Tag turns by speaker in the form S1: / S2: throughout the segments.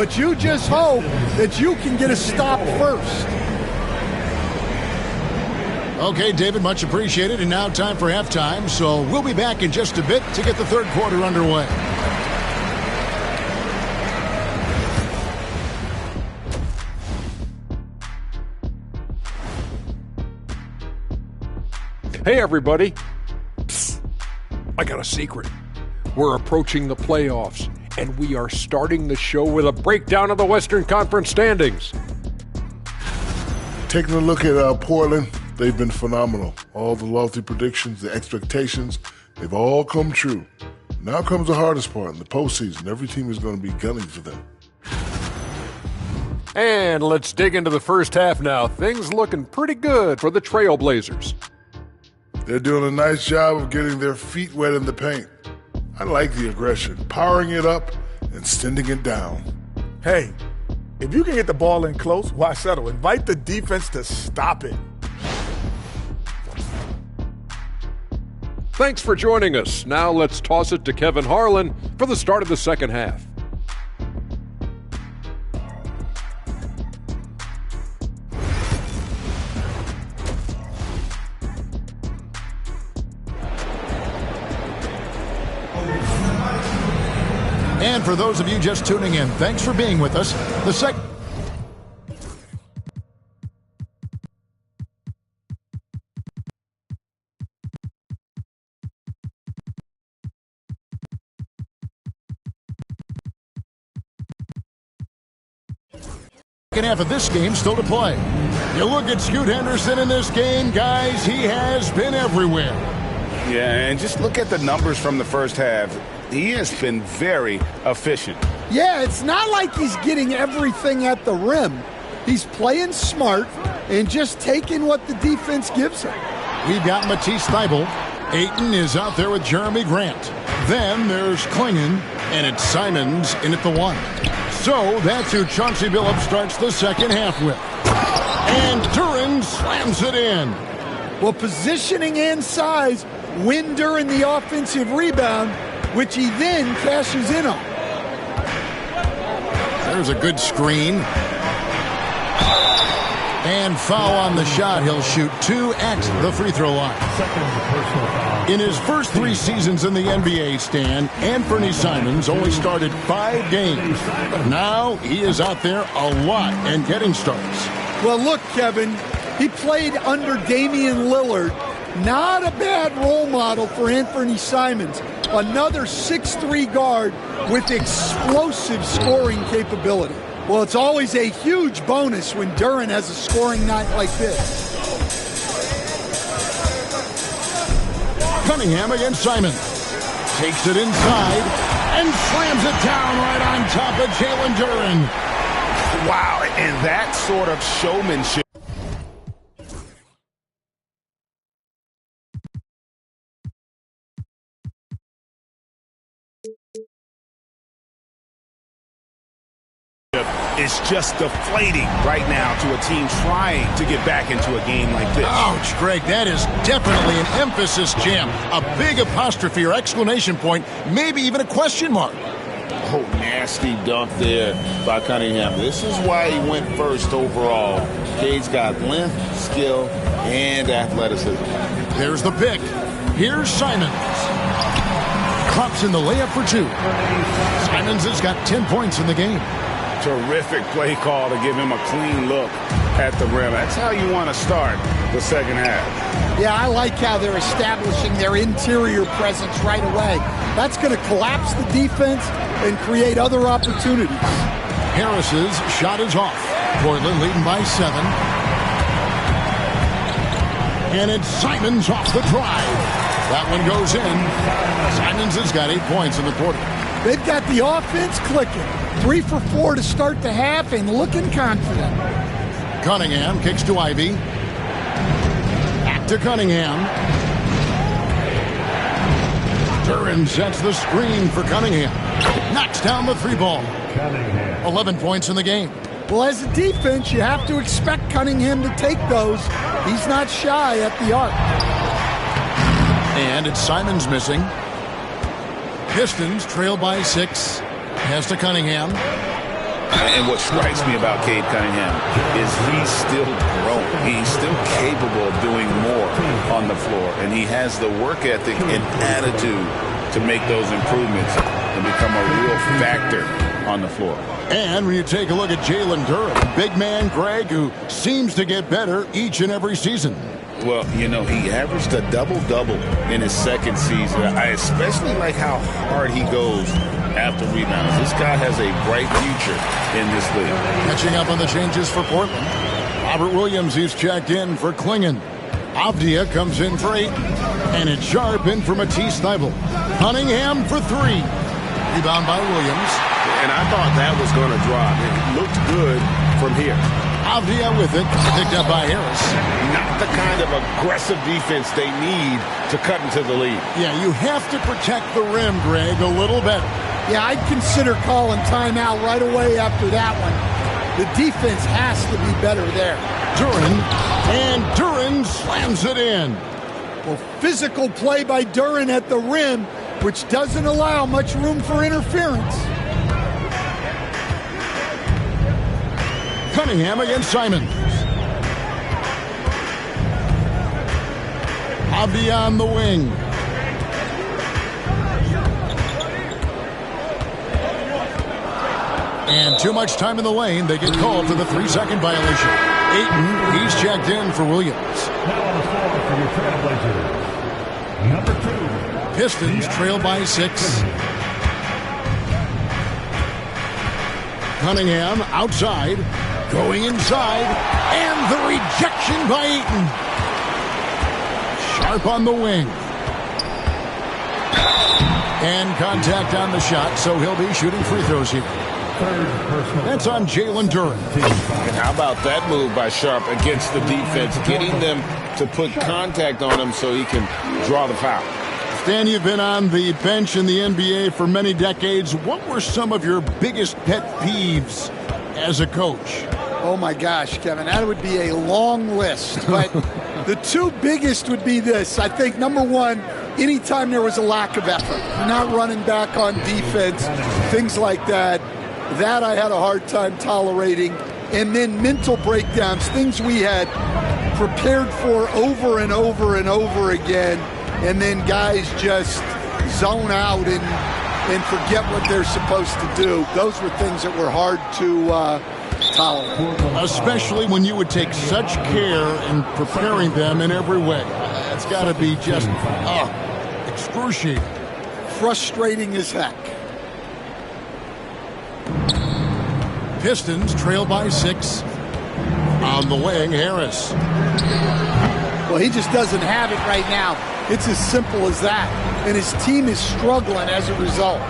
S1: but you just hope that you can get a stop first.
S2: Okay, David, much appreciated. And now time for halftime. So we'll be back in just a bit to get the third quarter underway.
S3: Hey, everybody. Psst. I got a secret. We're approaching the playoffs, and we are starting the show with a breakdown of the Western Conference standings.
S4: Taking a look at Portland, they've been phenomenal. All the lofty predictions, the expectations, they've all come true. Now comes the hardest part in the postseason. Every team is going to be gunning for them.
S3: And let's dig into the first half now. Things looking pretty good for the Trailblazers.
S4: They're doing a nice job of getting their feet wet in the paint. I like the aggression, powering it up and sending it down.
S5: Hey, if you can get the ball in close, why settle? Invite the defense to stop it.
S3: Thanks for joining us. Now let's toss it to Kevin Harlan for the start of the second half.
S2: And for those of you just tuning in, thanks for being with us. The second half of this game still to play. You look at Scoot Henderson in this game, guys, he has been everywhere.
S6: Yeah, and just look at the numbers from the first half. He has been very efficient.
S1: Yeah, it's not like he's getting everything at the rim. He's playing smart and just taking what the defense gives him.
S2: We've got Matisse Thybulle. Ayton is out there with Jeremy Grant. Then there's Klingon, and it's Simons in at the one. So that's who Chauncey Billups starts the second half with. And Duren slams it in.
S1: Well, positioning and size win Duren the offensive rebound, which he then cashes in on.
S2: There's a good screen. And foul on the shot. He'll shoot 2 at the free throw line. In his first 3 seasons in the NBA, Stan, Anthony Simons only started 5 games. But now he is out there a lot and getting starts.
S1: Well, look, Kevin, he played under Damian Lillard. Not a bad role model for Anthony Simons. Another 6'3" guard with explosive scoring capability. Well, it's always a huge bonus when Duren has a scoring night like this.
S2: Cunningham against Simons. Takes it inside and slams it down right on top of Jalen Duren.
S6: Wow, and that sort of showmanship. It's just deflating right now to a team trying to get back into a game like this.
S2: Ouch, Greg, that is definitely an emphasis jam. A big apostrophe or exclamation point, maybe even a question mark.
S7: Oh, nasty dunk there by Cunningham. This is why he went first overall. Cade's got length, skill, and athleticism.
S2: There's the pick. Here's Simons. Klops in the layup for 2. Simons has got 10 points in the game.
S6: Terrific play call to give him a clean look at the rim. That's how you want to start the second half.
S1: Yeah, I like how they're establishing their interior presence right away. That's going to collapse the defense and create other opportunities.
S2: Harris's shot is off. Portland leading by 7. And it's Simons off the drive. That one goes in. Simons has got 8 points in the quarter.
S1: They've got the offense clicking. 3 for 4 to start the half and looking confident.
S2: Cunningham kicks to Ivy. Back to Cunningham. Duren sets the screen for Cunningham. Knocks down the 3 ball. 11 points in the game.
S1: Well, as a defense, you have to expect Cunningham to take those. He's not shy at the arc.
S2: And it's Simons missing. Pistons trail by 6. Pass to Cunningham.
S6: And what strikes me about Cade Cunningham is he's still growing. He's still capable of doing more on the floor. And he has the work ethic and attitude to make those improvements and become a real factor on the floor.
S2: And when you take a look at Jalen Duren, big man Greg, who seems to get better each and every season.
S6: Well, you know, he averaged a double-double in his second season. I especially like how hard he goes after rebounds. This guy has a bright future in this league.
S2: Catching up on the changes for Portland. Robert Williams, he's checked in for Klingon. Avdia comes in for 8. And it's Sharp in for Matisse Thybulle. Cunningham for 3. Rebound by Williams.
S8: And I thought that was going to drop. It looked good from here.
S2: Avdia with it, picked up by Harris.
S8: Not the kind of aggressive defense they need to cut into the lead.
S2: Yeah, you have to protect the rim, Greg, a little better.
S1: Yeah, I'd consider calling timeout right away after that one. The defense has to be better there.
S2: Duren, and Duren slams it in.
S1: Well, physical play by Duren at the rim, which doesn't allow much room for interference.
S2: Cunningham against Simons. Avdia on the wing. And too much time in the lane. They get called for the 3-second violation. Ayton, he's checked in for Williams.
S9: Now on the floor for your Trailblazers. Number 2.
S2: Pistons trail by 6. Cunningham outside, going inside, and the rejection by Ayton. Sharp on the wing. And contact on the shot, so he'll be shooting free throws here. That's on Jalen Duren.
S6: And how about that move by Sharp against the defense, getting them to put contact on him so he can draw the foul.
S2: Stan, you've been on the bench in the NBA for many decades. What were some of your biggest pet peeves as a coach?
S1: Oh, my gosh, Kevin, that would be a long list. But the two biggest would be this. I think, number one, anytime there was a lack of effort, not running back on defense, things like that, that I had a hard time tolerating. And then mental breakdowns, things we had prepared for over and over and over again, and then guys just zone out and forget what they're supposed to do. Those were things that were hard to tolerate.
S2: Especially when you would take such care in preparing them in every way. It's got to be just excruciating.
S1: Frustrating as heck.
S2: Pistons trail by 6. On the wing, Harris.
S1: Well, he just doesn't have it right now. It's as simple as that. And his team is struggling as a result.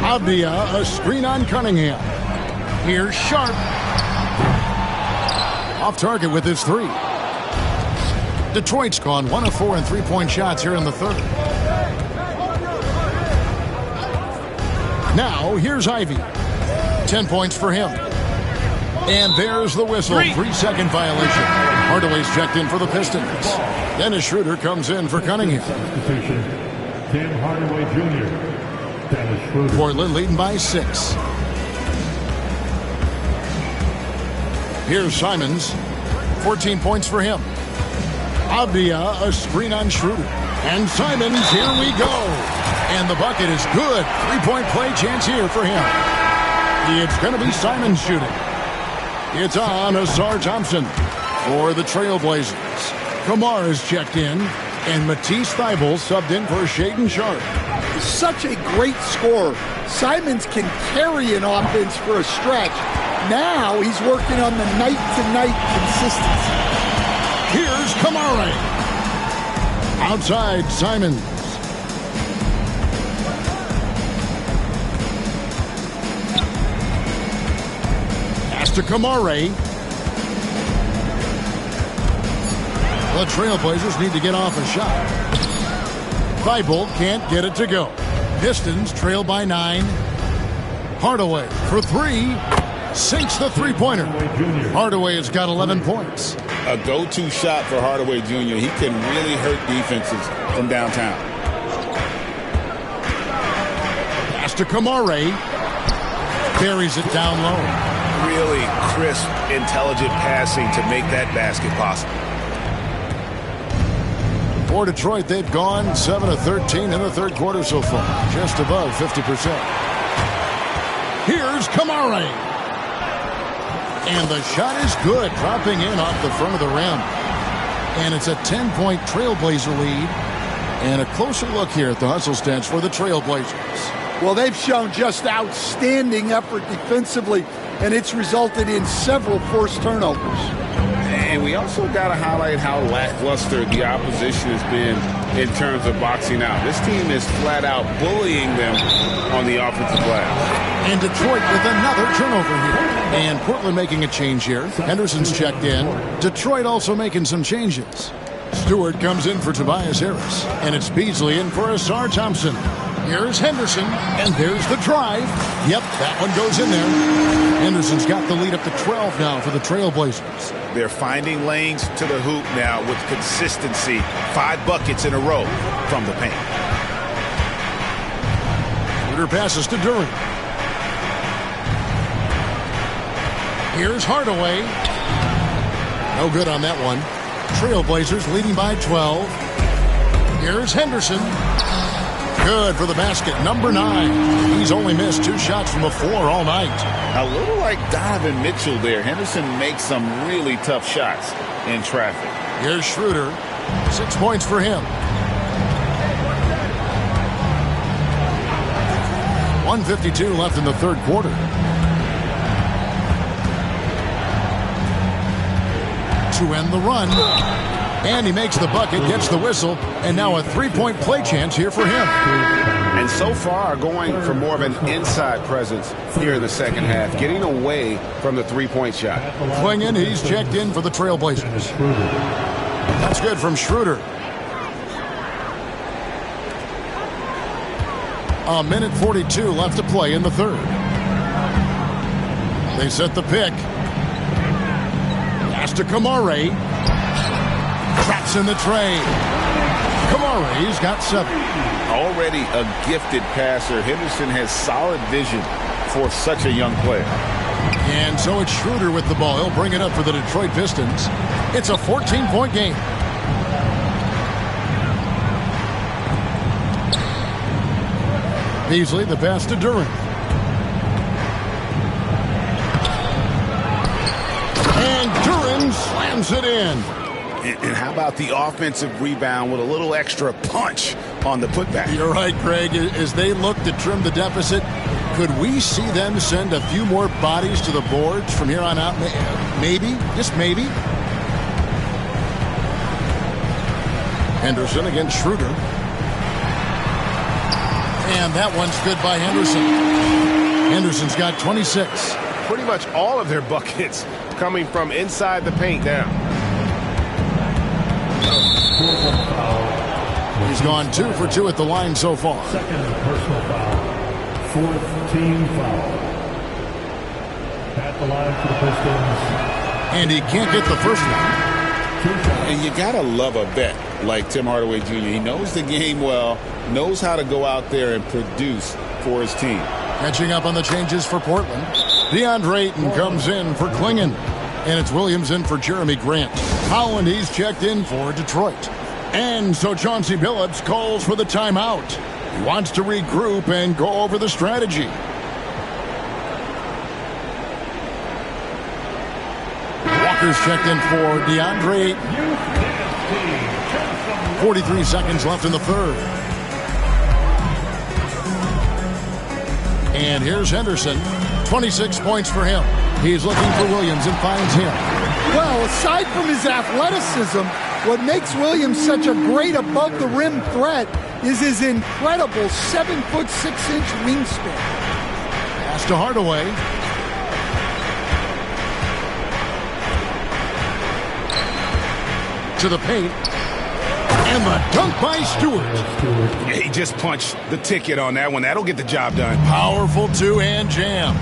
S2: Avdia, a screen on Cunningham. Here's Sharp. Off target with his 3. Detroit's gone 1 of 4 in 3-point shots here in the third. Now, here's Ivy. 10 points for him. And there's the whistle. 3-second violation. Hardaway's checked in for the Pistons. Dennis Schroeder comes in for Cunningham.
S9: Substitution, Tim Hardaway Jr. Dennis Schroeder.
S2: Portland leading by 6. Here's Simons. 14 points for him. Avdia, a screen on Schroeder. And Simons, here we go. And the bucket is good. 3-point play chance here for him. It's going to be Simons shooting. It's on Ausar Thompson for the Trailblazers. Kamara is checked in, and Matisse Thybulle subbed in for Shaedon Sharp.
S1: Such a great scorer. Simons can carry an offense for a stretch. Now he's working on the night-to-night consistency.
S2: Here's Kamara. Outside, Simons. Pass to Kamara. The Trailblazers need to get off a shot. Thybulle can't get it to go. Pistons trail by 9. Hardaway for 3. Sinks the three-pointer. Hardaway has got 11 points.
S6: A go-to shot for Hardaway Jr. He can really hurt defenses from downtown.
S2: Pass to Kamara. Buries it down low.
S6: Really crisp, intelligent passing to make that basket possible.
S2: For Detroit, they've gone 7 of 13 in the third quarter so far, just above 50%. Here's Kamara. And the shot is good, dropping in off the front of the rim. And it's a 10-point Trailblazer lead. And a closer look here at the hustle stats for the Trailblazers.
S1: Well, they've shown just outstanding effort defensively, and it's resulted in several forced turnovers.
S7: And we also got to highlight how lackluster the opposition has been in terms of boxing out. This team is flat out bullying them on the offensive glass.
S2: And Detroit with another turnover here. And Portland making a change here. Henderson's checked in. Detroit also making some changes. Stewart comes in for Tobias Harris. And it's Beasley in for Asar Thompson. Here's Henderson. And there's the drive. Yep, that one goes in there. Henderson's got the lead up to 12 now for the Trailblazers.
S6: They're finding lanes to the hoop now with consistency. 5 buckets in a row from the paint.
S2: Schroeder passes to Duren. Here's Hardaway. No good on that one. Trailblazers leading by 12. Here's Henderson. Good for the basket, number 9. He's only missed 2 shots from the floor all night.
S7: A little like Donovan Mitchell there. Henderson makes some really tough shots in traffic.
S2: Here's Schroeder. 6 points for him. 1:52 left in the third quarter. To end the run. And he makes the bucket, gets the whistle, and now a 3-point play chance here for him.
S7: And so far going for more of an inside presence here in the second half, getting away from the 3-point shot.
S2: Clingan, he's checked in for the Trailblazers. That's good from Schroeder. A minute 42 left to play in the third. They set the pick. Pass to Kamara. Traps in the tray. Kamara's got 7.
S7: Already a gifted passer. Henderson has solid vision for such a young player.
S2: And so it's Schroeder with the ball. He'll bring it up for the Detroit Pistons. It's a 14-point game. Beasley, the pass to Duren. And Duren slams it in.
S6: And how about the offensive rebound with a little extra punch on the putback?
S2: You're right, Greg. As they look to trim the deficit, could we see them send a few more bodies to the boards from here on out? Maybe, just maybe. Henderson against Schroeder. And that one's good by Henderson. Henderson's got 26.
S8: Pretty much all of their buckets coming from inside the paint now.
S2: He's gone 2 for 2 at the line so far.
S9: Second personal foul. 4th team foul. At the line for the Pistons.
S2: And he can't get the first one.
S7: And you got to love a vet like Tim Hardaway Jr. He knows the game well, knows how to go out there and produce for his team.
S2: Catching up on the changes for Portland. DeAndre Ayton comes in for Clingan. And it's Williams in for Jeremy Grant. Howland, he's checked in for Detroit. And so Chauncey Billups calls for the timeout. He wants to regroup and go over the strategy. Walker's checked in for DeAndre Ayton. 43 seconds left in the third. And here's Henderson. 26 points for him. He's looking for Williams and finds him.
S1: Well, aside from his athleticism, what makes Williams such a great above-the-rim threat is his incredible 7'6" wingspan.
S2: Pass to Hardaway. To the paint. And the dunk by Stewart.
S8: He just punched the ticket on that one. That'll get the job done.
S2: Powerful two-hand jam.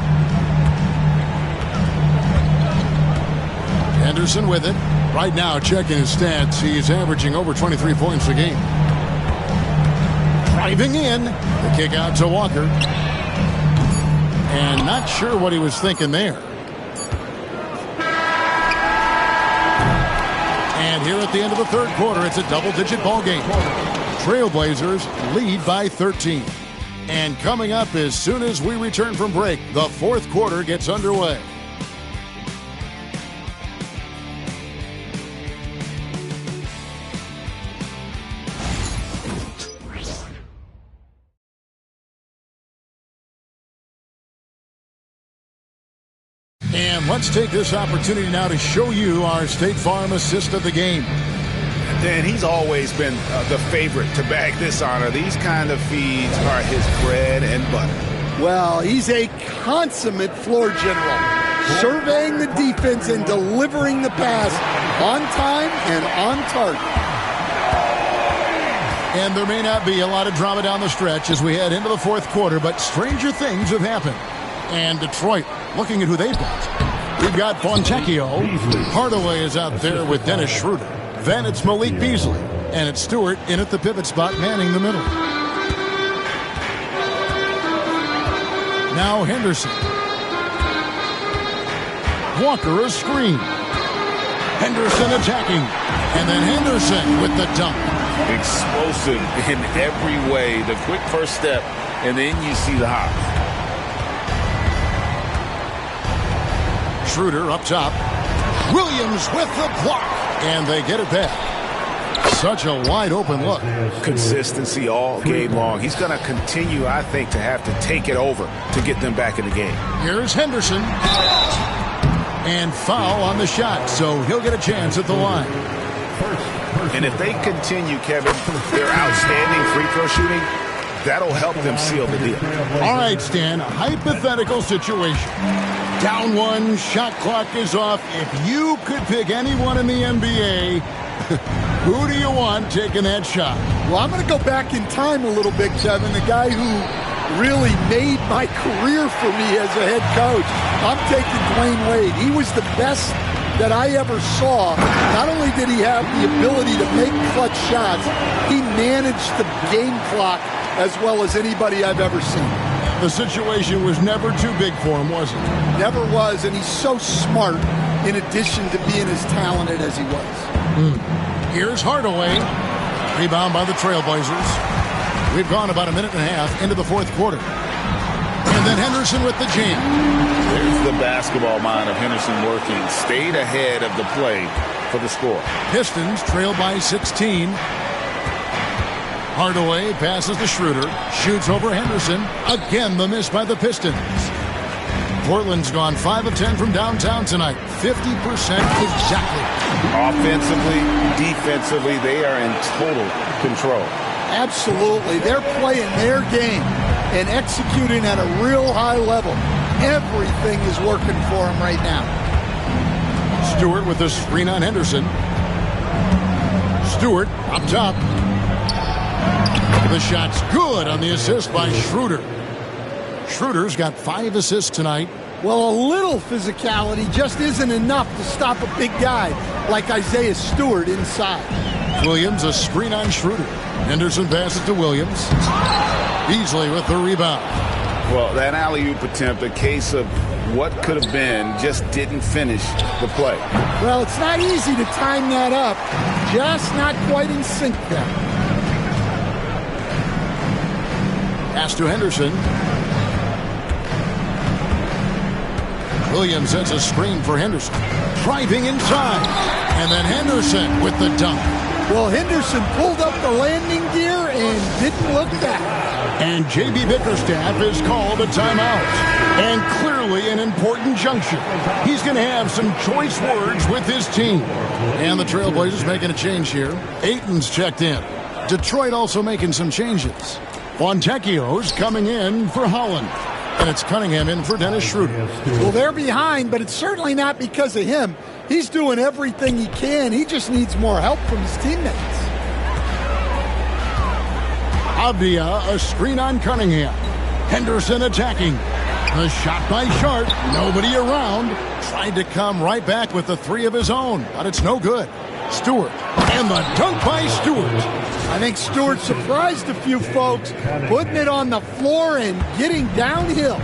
S2: Henderson with it. Right now, checking his stats, he's averaging over 23 points a game. Driving in. The kick out to Walker. And not sure what he was thinking there. And here at the end of the third quarter, it's a double-digit ball game. Trailblazers lead by 13. And coming up as soon as we return from break, the fourth quarter gets underway. And let's take this opportunity now to show you our State Farm assist of the game.
S8: Dan, he's always been the favorite to bag this honor. These kind of feeds are his bread and butter.
S1: Well, he's a consummate floor general, surveying the defense and delivering the pass on time and on target.
S2: And there may not be a lot of drama down the stretch as we head into the fourth quarter, but stranger things have happened. And Detroit, looking at who they've got. We've got Fontecchio. Hardaway is out there with Dennis Schroeder. Then it's Malik Beasley. And it's Stewart in at the pivot spot, manning the middle. Now Henderson. Walker a screen. Henderson attacking. And then Henderson with the dunk.
S6: Explosive in every way. The quick first step, and then you see the hop.
S2: Schroeder up top. Williams with the block. And they get it back. Such a wide open look.
S8: Consistency all game long. He's going to continue, I think, to have to take it over to get them back in the game.
S2: Here's Henderson. And foul on the shot, so he'll get a chance at the line.
S8: And if they continue, Kevin, their outstanding free throw shooting, that'll help them seal the deal.
S2: All right, Stan, hypothetical situation. Down one, shot clock is off. If you could pick anyone in the NBA, who do you want taking that shot?
S1: Well, I'm going to go back in time a little bit, Kevin. The guy who really made my career for me as a head coach. I'm taking Dwayne Wade. He was the best that I ever saw. Not only did he have the ability to make clutch shots, he managed the game clock as well as anybody I've ever seen.
S2: The situation was never too big for him, was it?
S1: Never was, and he's so smart in addition to being as talented as he was.
S2: Here's Hardaway. Rebound by the Trailblazers. We've gone about a minute and a half into the fourth quarter. And then Henderson with the jam.
S6: There's the basketball mind of Henderson working. Stayed ahead of the play for the score.
S2: Pistons trail by 16. Hardaway passes to Schroeder. Shoots over Henderson. Again, the miss by the Pistons. Portland's gone 5 of 10 from downtown tonight. 50% exactly.
S6: Offensively, defensively, they are in total control.
S1: Absolutely. They're playing their game and executing at a real high level. Everything is working for them right now.
S2: Stewart with the screen on Henderson. Stewart up top. The shot's good on the assist by Schroeder. Schroeder's got 5 assists tonight.
S1: Well, a little physicality just isn't enough to stop a big guy like Isaiah Stewart inside.
S2: Williams a screen on Schroeder. Henderson passes to Williams. Beasley with the rebound.
S6: Well, that alley-oop attempt, a case of what could have been, just didn't finish the play.
S1: Well, it's not easy to time that up. Just not quite in sync there.
S2: Pass to Henderson. Williams sets a screen for Henderson. Driving inside. And then Henderson with the dunk.
S1: Well, Henderson pulled up the landing gear and didn't look back.
S2: And J.B. Bickerstaff has called a timeout. And clearly an important junction. He's going to have some choice words with his team. And the Trailblazers making a change here. Ayton's checked in. Detroit also making some changes. Fontecchio's coming in for Holland. And it's Cunningham in for Dennis Schroeder.
S1: Well, they're behind, but it's certainly not because of him. He's doing everything he can. He just needs more help from his teammates.
S2: Avdia, a screen on Cunningham. Henderson attacking. The shot by Sharp. Nobody around. Tried to come right back with the 3 of his own, but it's no good. Stewart. And the dunk by Stewart.
S1: I think Stewart surprised a few folks, putting it on the floor and getting downhill.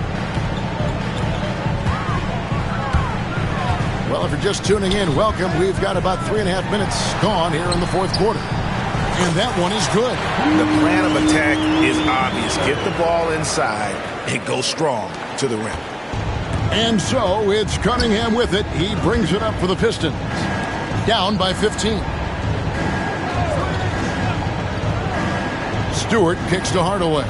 S2: Well, if you're just tuning in, welcome. We've got about 3.5 minutes gone here in the fourth quarter. And that one is good.
S8: The plan of attack is obvious. Get the ball inside and go strong to the rim.
S2: And so it's Cunningham with it. He brings it up for the Pistons. Down by 15. Stewart kicks to Hardaway.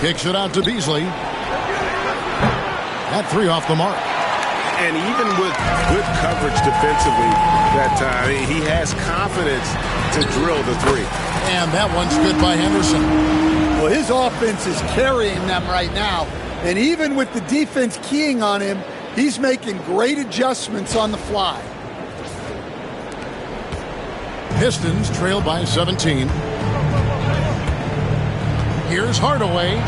S2: Kicks it out to Beasley. That three off the mark.
S7: And even with good coverage defensively that time, he has confidence to drill the three.
S2: And that one's good by Henderson.
S1: Well, his offense is carrying them right now. And even with the defense keying on him, he's making great adjustments on the fly.
S2: Pistons trail by 17. Here's Hardaway.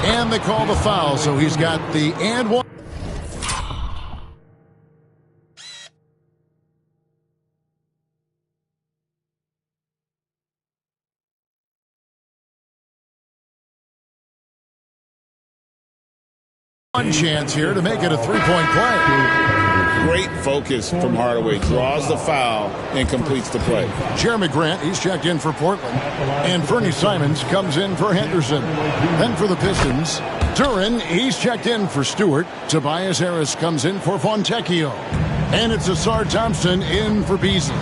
S2: And they call the foul, so he's got the and one. One chance here to make it a three-point play.
S7: Great focus from Hardaway. Draws the foul and completes the play.
S2: Jeremy Grant, he's checked in for Portland. And Fernie Simons comes in for Henderson. Then for the Pistons, Duren, he's checked in for Stewart. Tobias Harris comes in for Fontecchio. And it's Asar Thompson in for Beasley.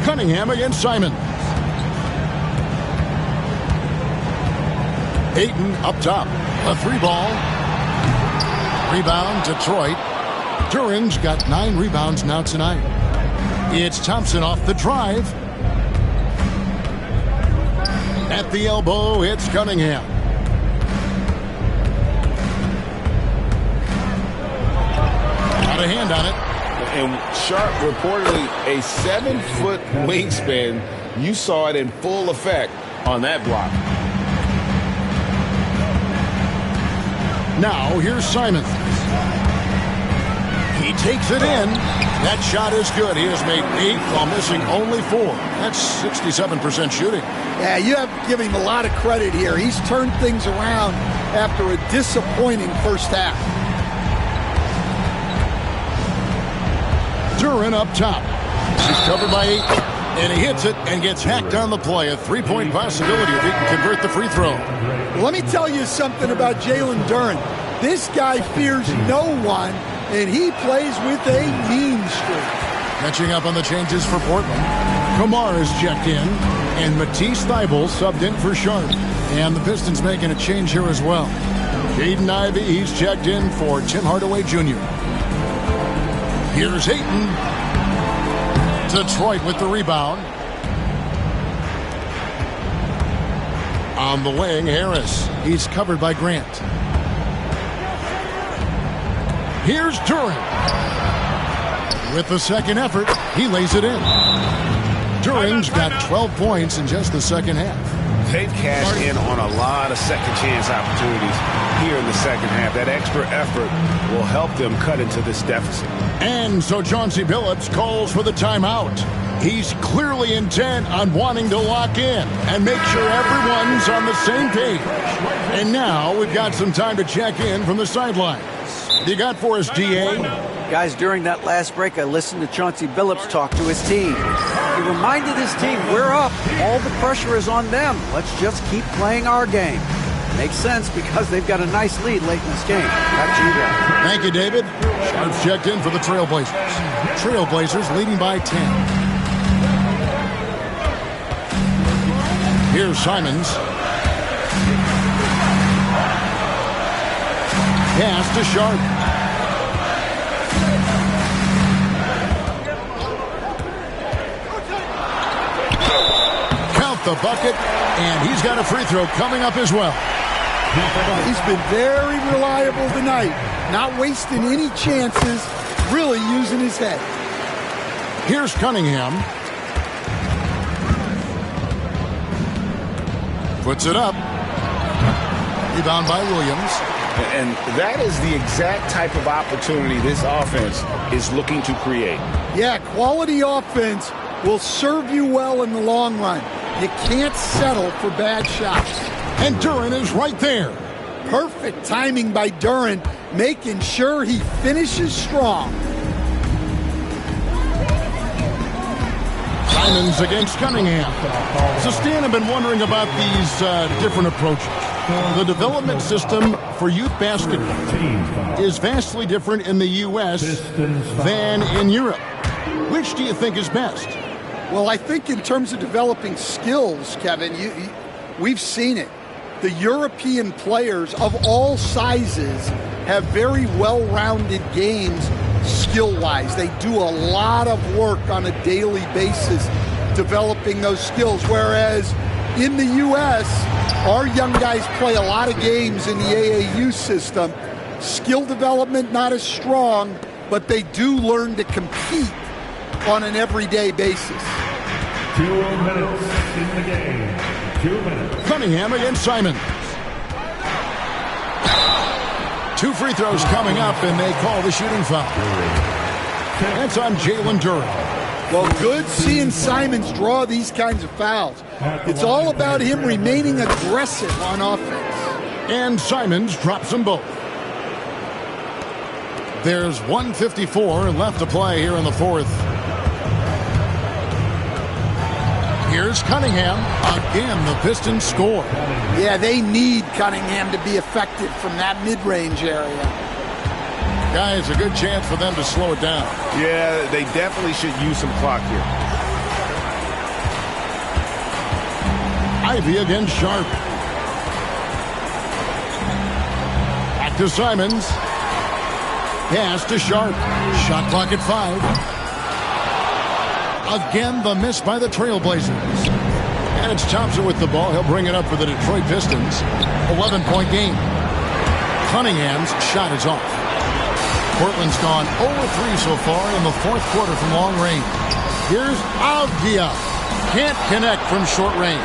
S2: Cunningham against Simons. Ayton up top. A three ball. Rebound, Detroit. Duren's got 9 rebounds now tonight. It's Thompson off the drive. At the elbow, it's Cunningham. Got a hand on it.
S7: And Sharp reportedly a 7-foot wingspan. You saw it in full effect on that block.
S2: Now, here's Simons. He takes it in. That shot is good. He has made 8 while missing only 4. That's 67% shooting.
S1: Yeah, you have to give him a lot of credit here. He's turned things around after a disappointing first half.
S2: Duren up top. He's covered by 8. And he hits it and gets hacked on the play. A 3-point possibility if he can convert the free throw.
S1: Let me tell you something about Jalen Duren. This guy fears no one, and he plays with a mean streak.
S2: Catching up on the changes for Portland. Kamar is checked in, and Matisse Thybulle subbed in for Sharp. And the Pistons making a change here as well. Jaden Ivey, he's checked in for Tim Hardaway Jr. Here's Ayton. Detroit with the rebound. On the wing, Harris. He's covered by Grant. Here's Duren. With the second effort, he lays it in. Duren's got 12 points in just the second half.
S7: They've cashed in on a lot of second chance opportunities here in the second half. That extra effort will help them cut into this deficit.
S2: And so Chauncey Billups calls for the timeout. He's clearly intent on wanting to lock in and make sure everyone's on the same page. And now we've got some time to check in from the sidelines. What you got for us, D.A.?
S10: Guys, during that last break, I listened to Chauncey Billups talk to his team. He reminded his team, we're up. All the pressure is on them. Let's just keep playing our game. Makes sense because they've got a nice lead late in this game. Back to you guys.
S2: Thank you, David. Sharp's checked in for the Trailblazers. Trailblazers leading by 10. Here's Simons. Pass to Sharp. Count the bucket, and he's got a free throw coming up as well.
S1: He's been very reliable tonight, not wasting any chances, really using his head.
S2: Here's Cunningham. Puts it up. Rebound by Williams.
S7: And that is the exact type of opportunity this offense is looking to create.
S1: Yeah, quality offense will serve you well in the long run. You can't settle for bad shots.
S2: And Duren is right there.
S1: Perfect timing by Duren, making sure he finishes strong.
S2: Simons against Cunningham. So Stan, I've been wondering about these different approaches. The development system for youth basketball is vastly different in the U.S. than in Europe. Which do you think is best?
S1: Well, I think in terms of developing skills, Kevin, we've seen it. The European players of all sizes have very well-rounded games skill-wise. They do a lot of work on a daily basis developing those skills, whereas in the U.S., our young guys play a lot of games in the AAU system. Skill development not as strong, but they do learn to compete on an everyday basis.
S9: 2 minutes in the game. 2 minutes.
S2: Cunningham against Simons. 2 free throws coming up, and they call the shooting foul. That's on Jalen Duren.
S1: Well, good seeing Simons draw these kinds of fouls. It's all about him remaining aggressive on offense.
S2: And Simons drops them both. There's 1:54 left to play here in the fourth. Here's Cunningham. Again, the Pistons score.
S1: Yeah, they need Cunningham to be effective from that mid-range area.
S2: Guys, a good chance for them to slow it down.
S7: Yeah, they definitely should use some clock here.
S2: Ivy against Sharp. Back to Simons. Pass to Sharp. Shot clock at 5. Again, the miss by the Trailblazers. And it's Thompson with the ball. He'll bring it up for the Detroit Pistons. 11-point game. Cunningham's shot is off. Portland's gone 0-3 so far in the fourth quarter from long range. Here's Avdia. Can't connect from short range.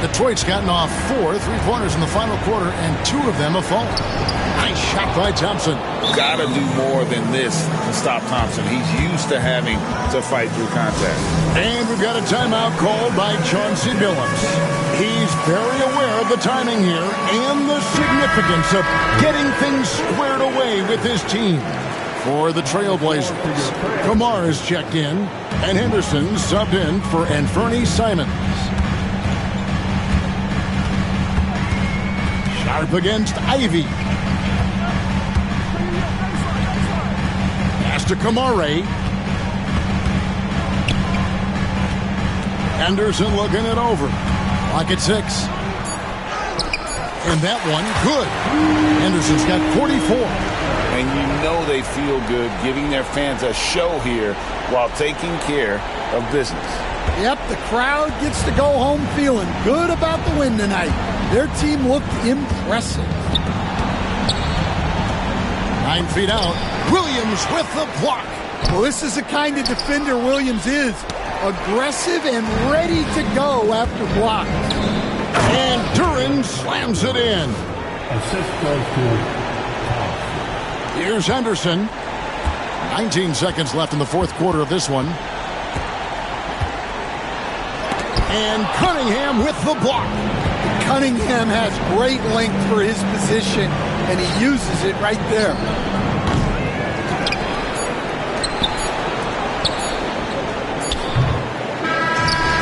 S2: Detroit's gotten off 4 3-pointers in the final quarter, and 2 of them have fallen. Nice shot by Thompson.
S7: Gotta do more than this to stop Thompson. He's used to having to fight through contact.
S2: And we've got a timeout called by Chauncey Billups. He's very aware of the timing here and the significance of getting things squared away with his team. For the Trailblazers, Kamar is checked in, and Henderson subbed in for Anfernee Simons. Sharp against Ivy. Pass to Kamare. Henderson looking it over. Clock at 6. And that one, good. Henderson's got 44.
S7: And you know they feel good giving their fans a show here while taking care of business.
S1: Yep, the crowd gets to go home feeling good about the win tonight. Their team looked impressive.
S2: 9 feet out. Williams with the block.
S1: Well, this is the kind of defender Williams is. Aggressive and ready to go after block.
S2: And Duren slams it in.
S9: Assist goes to Thompson.
S2: Here's Henderson. 19 seconds left in the fourth quarter of this one. And Cunningham with the block.
S1: Cunningham has great length for his position, and he uses it right there.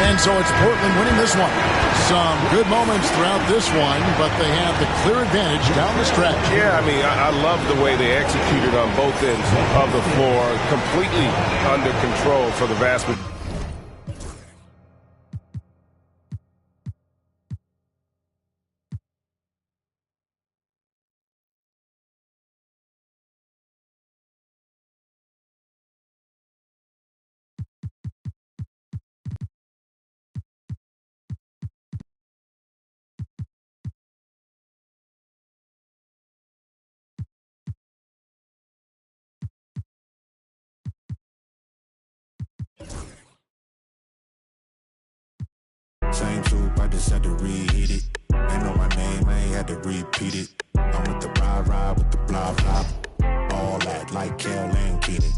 S2: And so it's Portland winning this one. Some good moments throughout this one, but they have the clear advantage down the stretch.
S7: Yeah, I mean, I love the way they executed on both ends of the floor. Completely under control for the vast majority.
S11: Same troop, I just had to reheat it. Ain't know my name, I ain't had to repeat it. I'm with the ride with the blah blah. All that like Kel and Keaton.